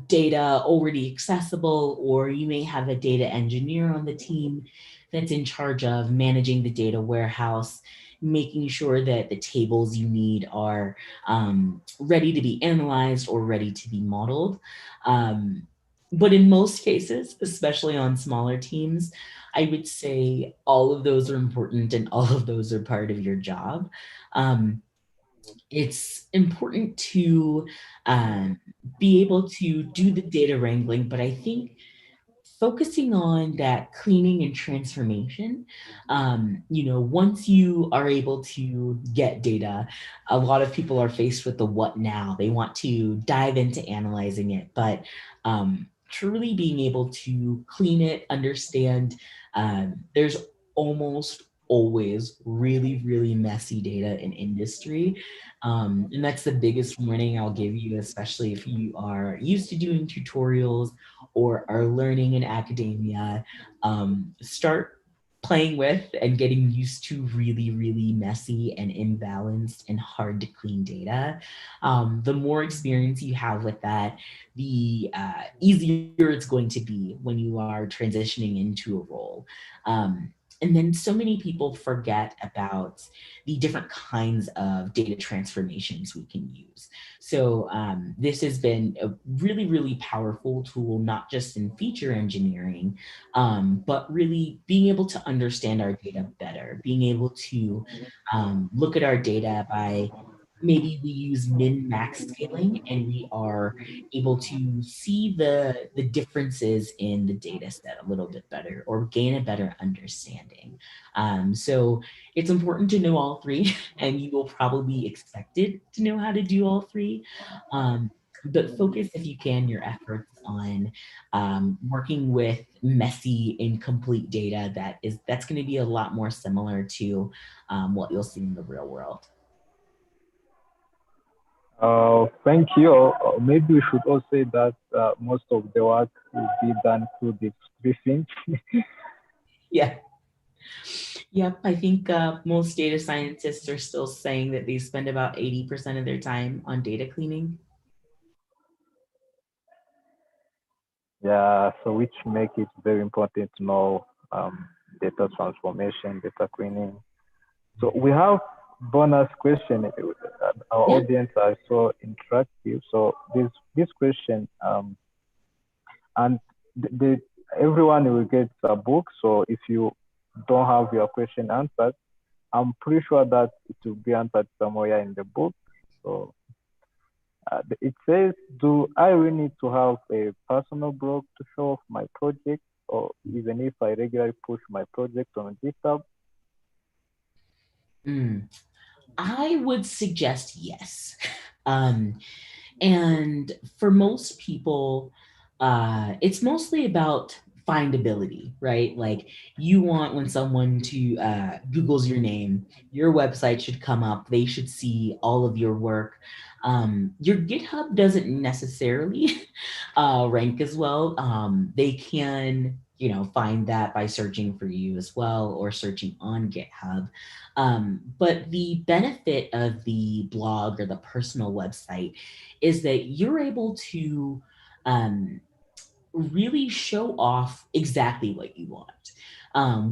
data already accessible, or you may have a data engineer on the team that's in charge of managing the data warehouse, making sure that the tables you need are ready to be analyzed or ready to be modeled. But in most cases, especially on smaller teams, I would say all of those are important and all of those are part of your job. it's important to be able to do the data wrangling, but I think focusing on that cleaning and transformation, once you are able to get data, a lot of people are faced with the what now. They want to dive into analyzing it, but truly being able to clean it, understand, there's almost always really, really messy data in industry. And that's the biggest warning I'll give you, especially if you are used to doing tutorials or are learning in academia. Start playing with and getting used to really, really messy and imbalanced and hard to clean data. The more experience you have with that, the easier it's going to be when you are transitioning into a role. And then so many people forget about the different kinds of data transformations we can use. So this has been a really, really powerful tool, not just in feature engineering, but really being able to understand our data better, being able to look at our data by maybe we use min max scaling and we are able to see the differences in the data set a little bit better or gain a better understanding. So it's important to know all three and you will probably be expected to know how to do all three. But focus if you can your efforts on working with messy incomplete data that's going to be a lot more similar to what you'll see in the real world. Thank you. Maybe we should also say that most of the work will be done through these three things. Yeah. Yep. I think most data scientists are still saying that they spend about 80% of their time on data cleaning. Yeah, so which make it very important to know data transformation, data cleaning. So we have bonus question. Our Yeah. audience are so interactive. So this question and the everyone will get a book. So if you don't have your question answered, I'm pretty sure that it will be answered somewhere in the book. So it says, do I really need to have a personal blog to show off my project, or even if I regularly push my project on GitHub? Mm. I would suggest yes. Um, And for most people, it's mostly about findability, right? Like you want when someone to Google's your name, your website should come up. They should see all of your work. Your GitHub doesn't necessarily rank as well. They can, find that by searching for you as well or searching on GitHub. But the benefit of the blog or the personal website is that you're able to um, really show off exactly what you want.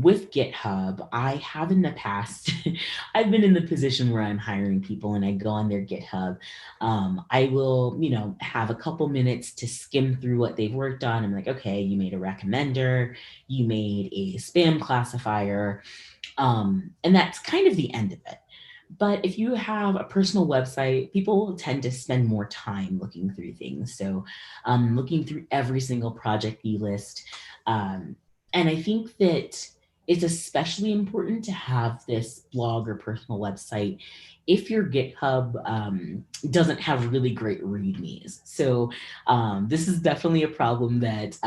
With GitHub, I have in the past, I've been in the position where I'm hiring people and I go on their GitHub. I will, have a couple minutes to skim through what they've worked on. I'm like, okay, you made a recommender, you made a spam classifier, and that's kind of the end of it. But if you have a personal website, people tend to spend more time looking through things. So, looking through every single project you list. Um, and I think that it's especially important to have this blog or personal website if your GitHub doesn't have really great READMEs. So, this is definitely a problem that,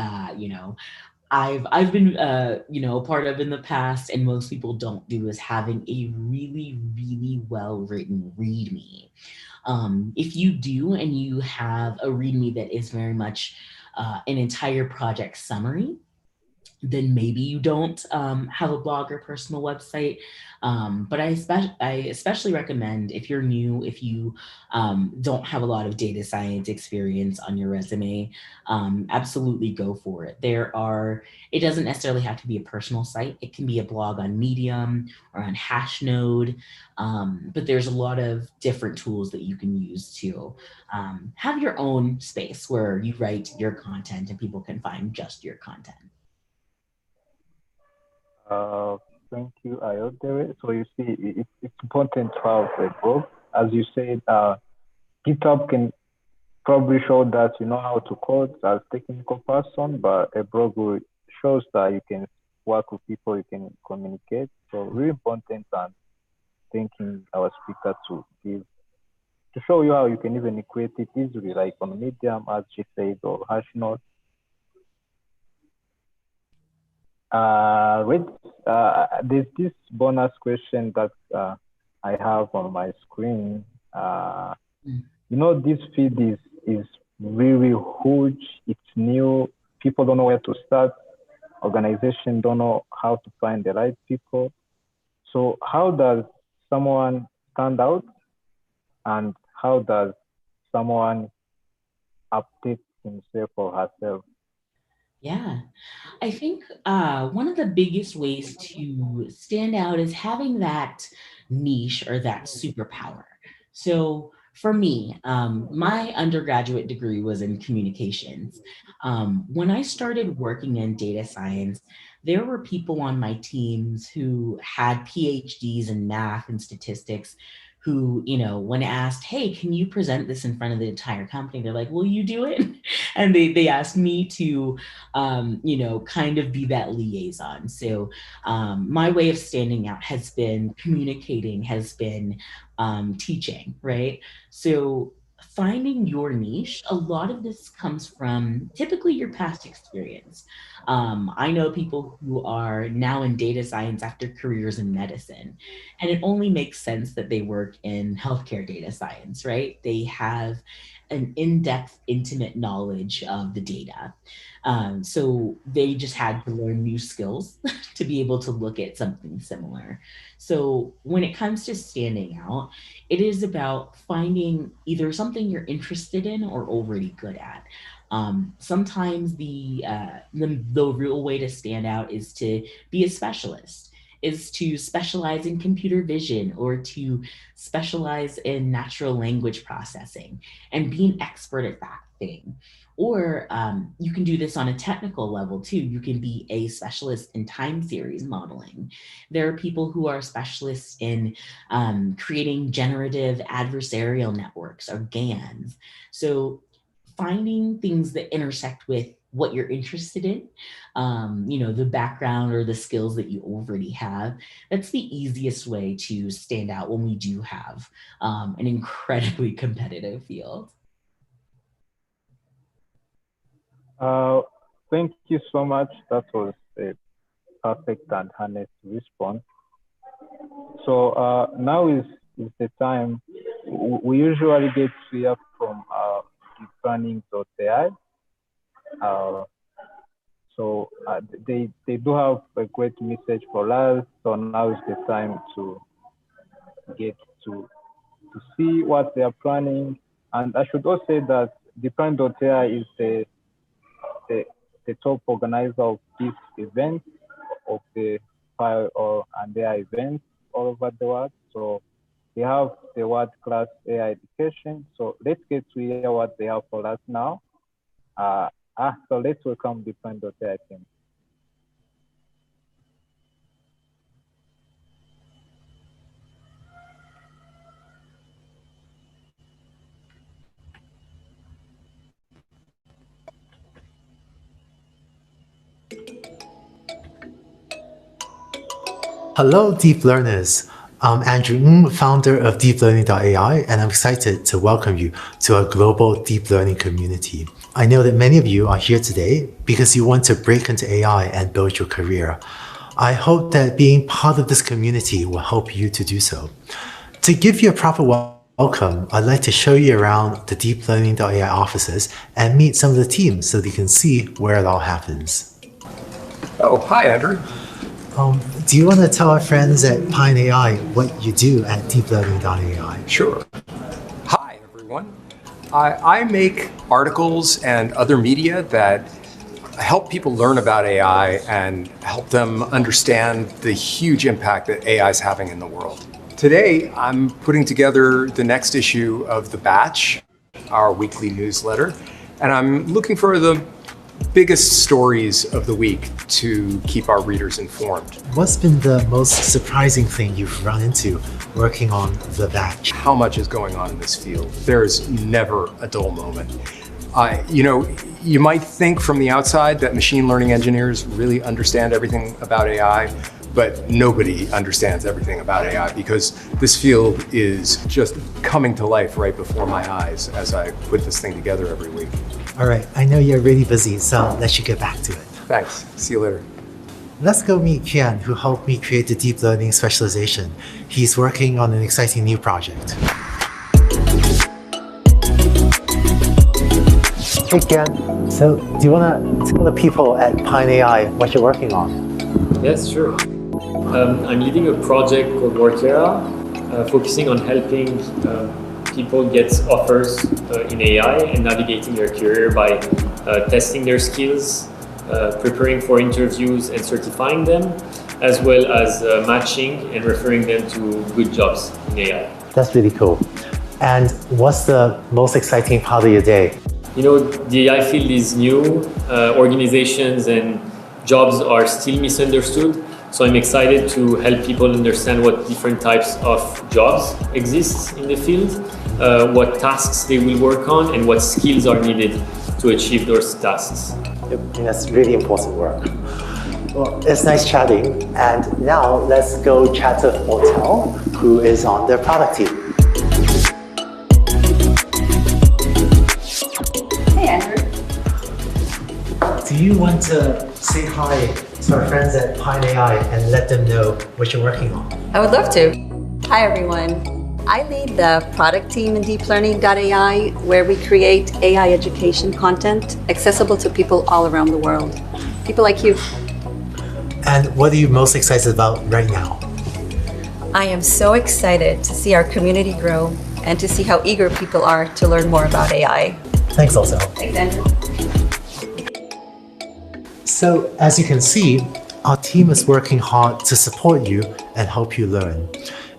I've been a part of in the past, and most people don't do, is having a really, really well written README. If you do and you have a README that is very much an entire project summary, then maybe you don't have a blog or personal website. But I especially recommend if you're new, if you don't have a lot of data science experience on your resume, absolutely go for it. It doesn't necessarily have to be a personal site. It can be a blog on Medium or on Hashnode. But there's a lot of different tools that you can use to have your own space where you write your content and people can find just your content. Uh, Thank you, Ayodele. So you see, it's important to have a blog as you said, GitHub can probably show that you know how to code as technical person, but a blog will shows that you can work with people, you can communicate. So really important and thanking our speaker to give to show you how you can even create it easily, like on Medium, as she said, or Hashnote. Wait, there's this bonus question that I have on my screen. You know, this feed is really huge. It's new. People don't know where to start. Organization don't know how to find the right people. So how does someone stand out, and how does someone update himself or herself? Yeah, I think one of the biggest ways to stand out is having that niche or that superpower. So for me, my undergraduate degree was in communications. When I started working in data science, there were people on my teams who had PhDs in math and statistics who, when asked, hey, can you present this in front of the entire company? They're like, will you do it? And they asked me to kind of be that liaison. So my way of standing out has been communicating, has been teaching, right? So finding your niche, a lot of this comes from typically your past experience. I know people who are now in data science after careers in medicine, and it only makes sense that they work in healthcare data science, right? They have an in-depth, intimate knowledge of the data. So they just had to learn new skills to be able to look at something similar. So when it comes to standing out, it is about finding either something you're interested in or already good at. Sometimes the real way to stand out is to be a specialist, is to specialize in computer vision or to specialize in natural language processing and be an expert at that thing. Or you can do this on a technical level too. You can be a specialist in time series modeling. There are people who are specialists in creating generative adversarial networks or GANs. So finding things that intersect with what you're interested in, the background or the skills that you already have. That's the easiest way to stand out when we do have an incredibly competitive field. Uh, Thank you so much. That was a perfect and honest response. So now is the time. We usually get to hear from deeplearning.ai. Uh, so they do have a great message for us. So now is the time to get to see what they are planning. And I should also say that deeplearning.ai is the, the top organizer of this event, of the fire or and AI events all over the world. So they have the world class AI education. So let's get to hear what they have for us now. Uh, so let's welcome the Plan.ai team. Hello, deep learners. I'm Andrew Ng, founder of deeplearning.ai, and I'm excited to welcome you to our global deep learning community. I know that many of you are here today because you want to break into AI and build your career. I hope that being part of this community will help you to do so. To give you a proper welcome, I'd like to show you around the deeplearning.ai offices and meet some of the teams so that you can see where it all happens. Oh, hi, Andrew. Do you want to tell our friends at Pine AI what you do at deeplearning.ai? Sure. Hi, everyone. I make articles and other media that help people learn about AI and help them understand the huge impact that AI is having in the world. Today, I'm putting together the next issue of The Batch, our weekly newsletter, and I'm looking for the biggest stories of the week to keep our readers informed. What's been the most surprising thing you've run into working on the batch? How much is going on in this field? There is never a dull moment. You might think from the outside that machine learning engineers really understand everything about AI, but nobody understands everything about AI because this field is just coming to life right before my eyes as I put this thing together every week. All right, I know you're really busy, so I'll let you get back to it. Thanks. See you later. Let's go meet Kian, who helped me create the deep learning specialization. He's working on an exciting new project. Hey Kian, so do you want to tell the people at Pine AI what you're working on? Yes, sure. I'm leading a project called Workera, focusing on helping people get offers in AI and navigating their career by testing their skills, preparing for interviews and certifying them, as well as matching and referring them to good jobs in AI. That's really cool. And what's the most exciting part of your day? The AI field is new, organizations and jobs are still misunderstood. So I'm excited to help people understand what different types of jobs exist in the field, what tasks they will work on, and what skills are needed to achieve those tasks. That's really important work. Well, it's nice chatting. And now let's go chat to Hotel, who is on their product team. Hey, Andrew. Do you want to say hi to our friends at Pine AI and let them know what you're working on? I would love to. Hi, everyone. I lead the product team in deeplearning.ai, where we create AI education content accessible to people all around the world. People like you. And what are you most excited about right now? I am so excited to see our community grow and to see how eager people are to learn more about AI. Thanks, also. Thanks, Andrew. So, as you can see, our team is working hard to support you and help you learn.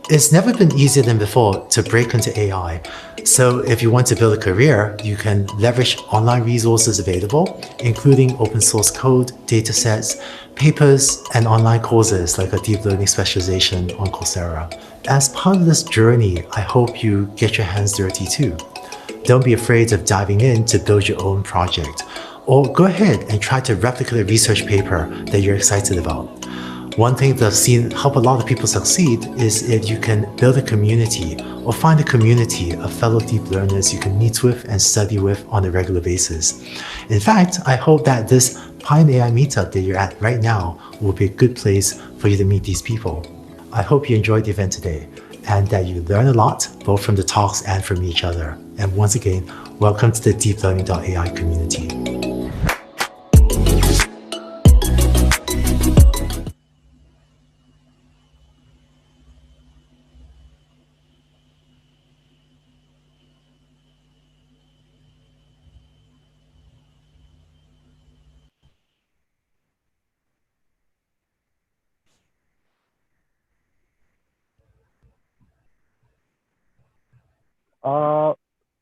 It's never been easier than before to break into AI. So if you want to build a career, you can leverage online resources available, including open source code, datasets, papers, and online courses like a deep learning specialization on Coursera. As part of this journey, I hope you get your hands dirty too. Don't be afraid of diving in to build your own project, or go ahead and try to replicate a research paper that you're excited about. One thing that I've seen help a lot of people succeed is if you can build a community or find a community of fellow deep learners you can meet with and study with on a regular basis. In fact, I hope that this Pine AI meetup that you're at right now will be a good place for you to meet these people. I hope you enjoyed the event today and that you learn a lot, both from the talks and from each other. And once again, welcome to the deeplearning.ai community.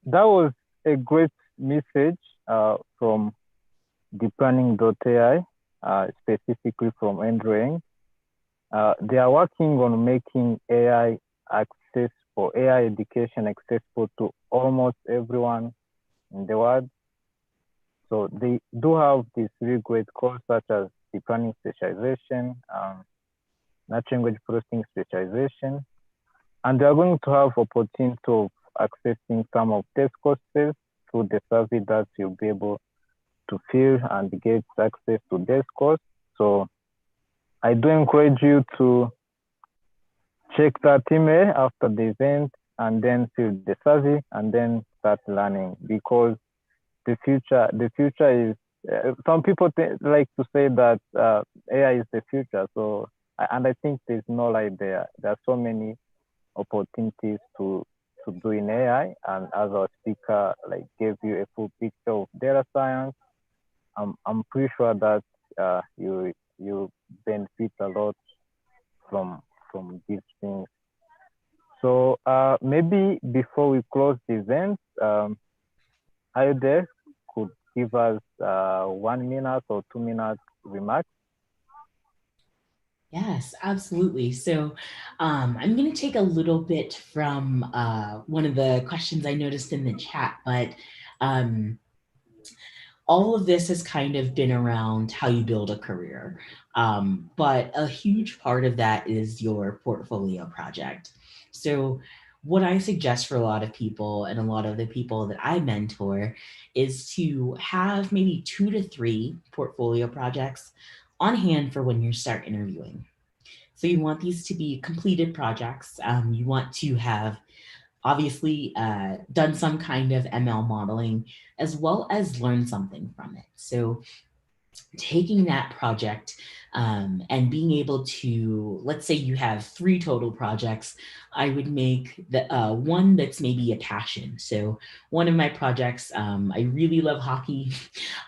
That was a great message from deeplearning.ai, specifically from Andrew. They are working on making AI access or AI education accessible to almost everyone in the world. So they do have this really great course such as deep learning specialization, natural language processing specialization, and they are going to have opportunity of accessing some of test courses through the survey that you'll be able to fill and get access to this course. So I do encourage you to check that email after the event and then fill the survey and then start learning, because the future is, some people like to say that AI is the future. So, and I think there's no lie there. There are so many opportunities to do in AI. And as our speaker gave you a full picture of data science, I'm pretty sure that you benefit a lot from these things. So maybe before we close the event, Ayodele could give us 1 minute or 2 minute remarks? Yes, absolutely. So I'm going to take a little bit from one of the questions I noticed in the chat, but all of this has kind of been around how you build a career. But a huge part of that is your portfolio project. So what I suggest for a lot of people and a lot of the people that I mentor is to have maybe 2 to 3 portfolio projects on hand for when you start interviewing. So you want these to be completed projects. You want to have obviously done some kind of ML modeling as well as learn something from it. So taking that project and being able to, let's say you have 3 total projects, I would make the one that's maybe a passion. So one of my projects, I really love hockey.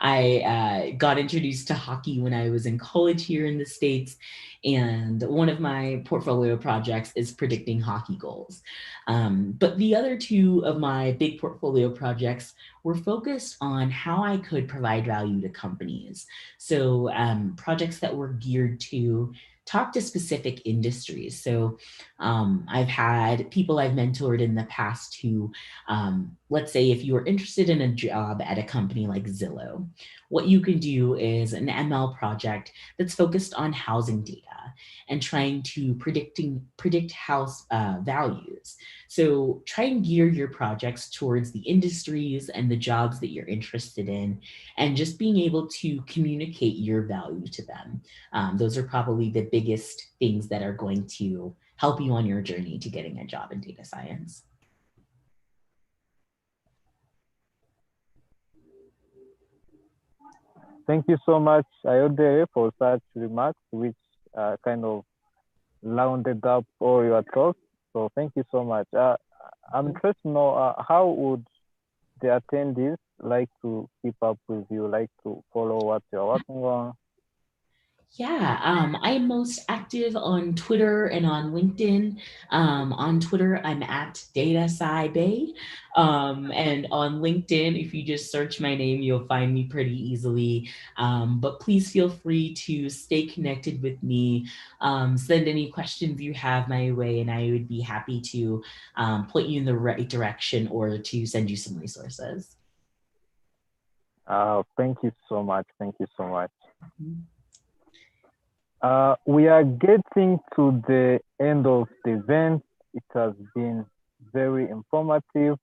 I got introduced to hockey when I was in college here in the States. And one of my portfolio projects is predicting hockey goals. But the other 2 of my big portfolio projects were focused on how I could provide value to companies. So projects that were geared to talk to specific industries. So I've had people I've mentored in the past who, let's say if you are interested in a job at a company like Zillow, what you can do is an ML project that's focused on housing data and trying to predict house values. So try and gear your projects towards the industries and the jobs that you're interested in, and just being able to communicate your value to them. Those are probably the biggest things that are going to help you on your journey to getting a job in data science. Thank you so much, Ayodele, for such remarks, which kind of rounded up all your thoughts. So thank you so much. I'm interested to know how would the attendees like to keep up with you, like to follow what you're working on? Yeah, I'm most active on Twitter and on LinkedIn. On Twitter, I'm at DataSciBay. And on LinkedIn, if you just search my name, you'll find me pretty easily. But please feel free to stay connected with me. Send any questions you have my way, and I would be happy to point you in the right direction or to send you some resources. Thank you so much. Thank you so much. Mhm. We are getting to the end of the event. It has been very informative.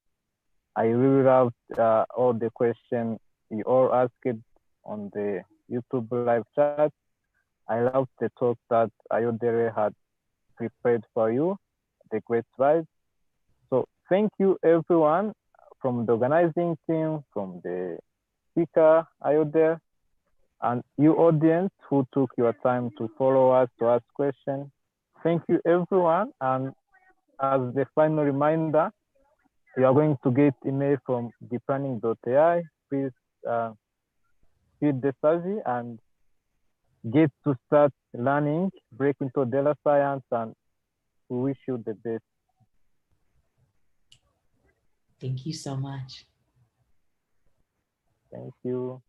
I really loved all the questions you all asked on the YouTube live chat. I loved the talk that Ayodele had prepared for you, the great slides. So thank you everyone from the organizing team, from the speaker Ayodele, and you audience who took your time to follow us, to ask questions. Thank you everyone. And as the final reminder, you are going to get email from deeplearning.ai. Please feed the survey and get to start learning, break into data science, and we wish you the best. Thank you so much. Thank you.